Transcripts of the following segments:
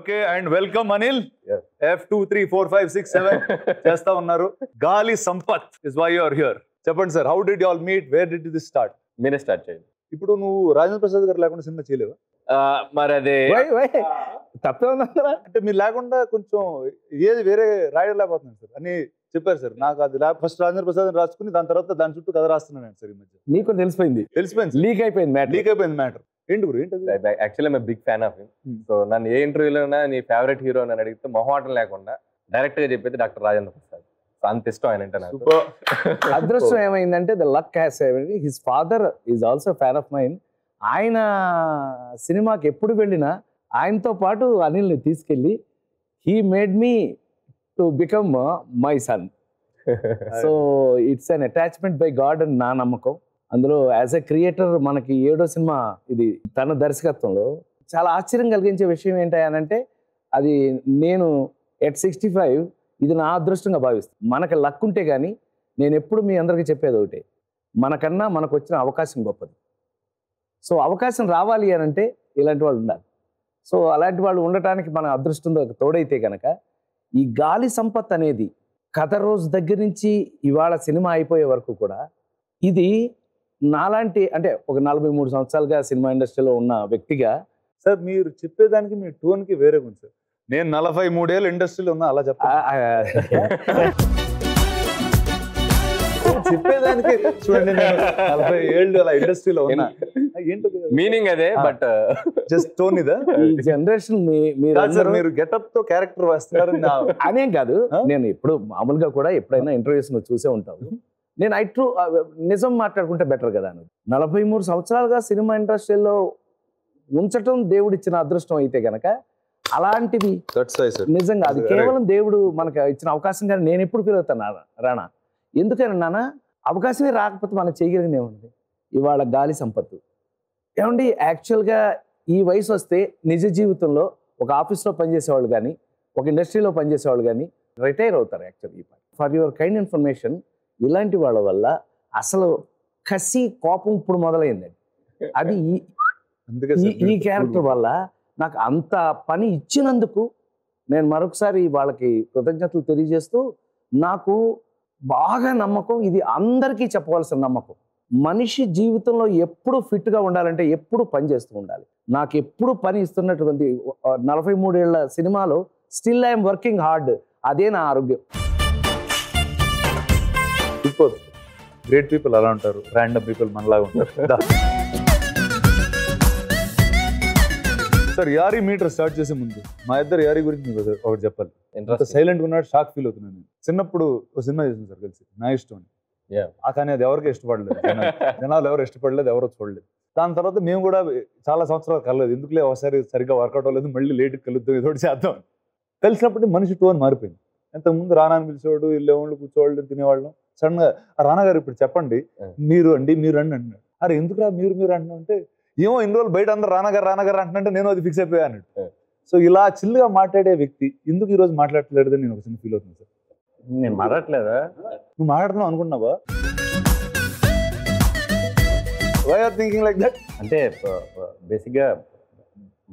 Okay and welcome Anil F23456 చేస్తా ఉన్నారు. Gaali Sampath is why you are here. చెప్పండి sir, how did you all meet, where did this start? మీరే start చేయండి. ఇప్పుడు నువ్వు రాజేంద్ర ప్రసాద్ గారు లేకుండా సినిమా చేయలేవా? మరి అదే తప్పే ఉందా అంటే మీరు లేకుండా కొంచెం ఏది వేరే రాయలేకపోతున్నాను సార్ అని చెప్పారు సార్. నాకు అది ఫస్ట్ రాజేంద్ర ప్రసాద్ రాసుకుని దాని తర్వాత దాని చుట్టూ కథ రాస్తున్నాను సార్. ఈ మధ్య నీకు తెలిసిపోయింది, లీక్ అయిపోయింది మ్యాటర్. ఏంటి గురు ఏంటి? Actually I'm big fan of him. So నన్ను ఏ ఇంటర్వ్యూలోనా నీ ఫేవరెట్ హీరో అని అడిగితే మొహమాటం లేకుండా డైరెక్ట్ గా చెప్పేది డాక్టర్ రాజేంద్ర ప్రసాద్. అంత ఇష్టం ఆయన అంటే నాకు. అదృష్టం ఏమైందంటే the luck has his father is also fan of mine. ఆయన సినిమాకి ఎప్పుడు వెళ్ళినా ఆయనతో పాటు అనిల్ని తీసుకెళ్ళి he made me to become my son. So it's an attachment by God అని నా నమ్మకం. అందులో యాజ్ ఎ క్రియేటర్ మనకి 7వ సినిమా ఇది తన దర్శకత్వంలో. చాలా ఆశ్చర్యం కలిగించే విషయం ఏంటంటే అది నేను ఎట్ 65 ఇది నా అదృష్టంగా భావిస్తాను. మనకి లక్ ఉంటే కానీ నేను ఎప్పుడు మీ అందరికీ చెప్పేది ఒకటే, మనకన్నా మనకు వచ్చిన అవకాశం గొప్పది. సో అవకాశం రావాలి అని అంటే ఇలాంటి వాళ్ళు ఉండాలి. సో అలాంటి వాళ్ళు ఉండటానికి మన అదృష్టంతో తోడైతే కనుక ఈ గాలి సంపత్ అనేది కథ రోజు దగ్గర నుంచి ఇవాళ సినిమా అయిపోయే వరకు కూడా ఇది నాలాంటి అంటే ఒక 43 సంవత్సరాలుగా సినిమా ఇండస్ట్రీలో ఉన్న వ్యక్తిగా. సార్ మీరు చెప్పేదానికి మీ టోన్కి వేరే ఉంది సార్. నేను 43 ఏళ్ళు ఇండస్ట్రీలో ఉన్నా అలా చెప్పేదానికి చూడండి, 40 ఏళ్ళు అలా ఇండస్ట్రీలో ఉన్నా. ఏంటది మీనింగ్ అదే, బట్ జస్ట్ టోన్ ఇదా? ఈ జనరేషన్ మీరు గెటప్ తో క్యారెక్టర్ వేస్తున్నారు అనేం కాదు. నేను ఇప్పుడు మామూలుగా కూడా ఎప్పుడైనా ఇంటర్వ్యూస్ నువ్వు చూసే ఉంటావు. నేను నిజం మాట్లాడుకుంటే బెటర్ కదా అని 43 సంవత్సరాలుగా సినిమా ఇండస్ట్రీలో ఉంచటం దేవుడిచ్చిన అదృష్టం అయితే గనక అలాంటిది నిజంగా అది కేవలం దేవుడు మనకు ఇచ్చిన అవకాశం. కానీ నేను ఎప్పుడు ఫీల్ అవుతాను రాణా, ఎందుకని నాన్న అవకాశమే రాకపోతే మనం చేయగలిగింది ఏముంది? ఇవాళ గాలి సంపత్తు ఏమండి. యాక్చువల్గా ఈ వయసు వస్తే నిజ జీవితంలో ఒక ఆఫీస్లో పనిచేసేవాళ్ళు కానీ ఒక ఇండస్ట్రీలో పనిచేసేవాళ్ళు కానీ రిటైర్ అవుతారు. Actually for your kind information, ఇలాంటి వాళ్ళ వల్ల అసలు కసి కోపం ఇప్పుడు మొదలైందండి. అది ఈ క్యారెక్టర్ వల్ల నాకు అంత పని ఇచ్చినందుకు నేను మరొకసారి వాళ్ళకి కృతజ్ఞతలు తెలియజేస్తూ, నాకు బాగా నమ్మకం, ఇది అందరికీ చెప్పవలసిన నమ్మకం. మనిషి జీవితంలో ఎప్పుడు ఫిట్గా ఉండాలంటే ఎప్పుడు పని చేస్తూ ఉండాలి. నాకు ఎప్పుడు పని ఇస్తున్నటువంటి 43 ఏళ్ల సినిమాలో స్టిల్ ఐఎమ్ వర్కింగ్ హార్డ్. అదే నా ఆరోగ్యం. సూపర్. గ్రేట్ పీపుల్ అలా ఉంటారు, ర్యాండమ్ పీపుల్ మనలాగా ఉంటారు. సార్ యారీ మీటర్ స్టార్ట్ చేసే ముందు మా ఇద్దరు యారీ గురించి మీకు ఒకటి చెప్పాలి. సైలెంట్ ఉన్నాడు, షాక్ ఫీల్ అవుతున్నాను నేను. చిన్నప్పుడు ఒక సినిమా చేసాను సార్ కలిసి, నా ఇష్టం అని. కానీ అది ఎవరికి ఇష్టపడలేదు, జనాలు ఎవరు ఇష్టపడలేదు, ఎవరో చూడలేదు. దాని తర్వాత మేము కూడా చాలా సంవత్సరాలు కలలేదు. ఎందుకులే ఒకసారి సరిగ్గా వర్కౌట్ అవ్వలేదు, మళ్ళీ లేట్కి కలుద్దాం, ఏదోటి చేద్దాం. కలిసినప్పుడు మనిషి టోన్ మారిపోయింది. ఇంతకుముందు రానా అని పిలిచేవాడు, వెళ్ళేవాళ్ళు, కూర్చోవాళ్ళు, తినేవాళ్ళం. సడన్ గా రానా గారు ఇప్పుడు చెప్పండి, మీరు అండి అంటున్నాడు. అరే ఎందుకురా మీరు అంటున్నా అంటే, ఏమో ఇన్ని రోజులు బయట అందరూ రానా గారు అంటుంటే నేను అది ఫిక్స్ అయిపోయా అన్నట్టు. సో ఇలా చిల్లుగా మాట్లాడే వ్యక్తి ఎందుకు ఈ రోజు మాట్లాడలేదని నేను ఒక చిన్న ఫీల్ అవుతుంది సార్. నేను మాట్లాడలేదా? నువ్వు మాట్లాడుతున్నావు అనుకున్నావా? Why are thinking like that? అంటే బేసిక్గా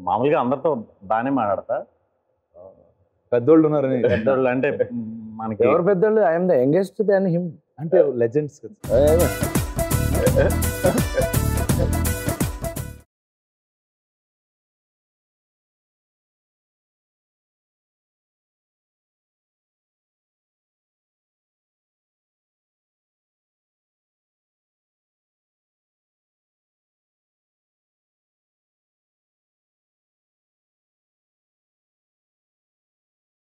మామూలుగా అందరితో బాగానే మాట్లాడతా. పెద్దోళ్ళు ఉన్నారని. పెద్దోళ్ళు అంటే మనకి ఎవరు పెద్దోళ్ళు? I'm the youngest than him. అంటే లెజెండ్స్ కదా.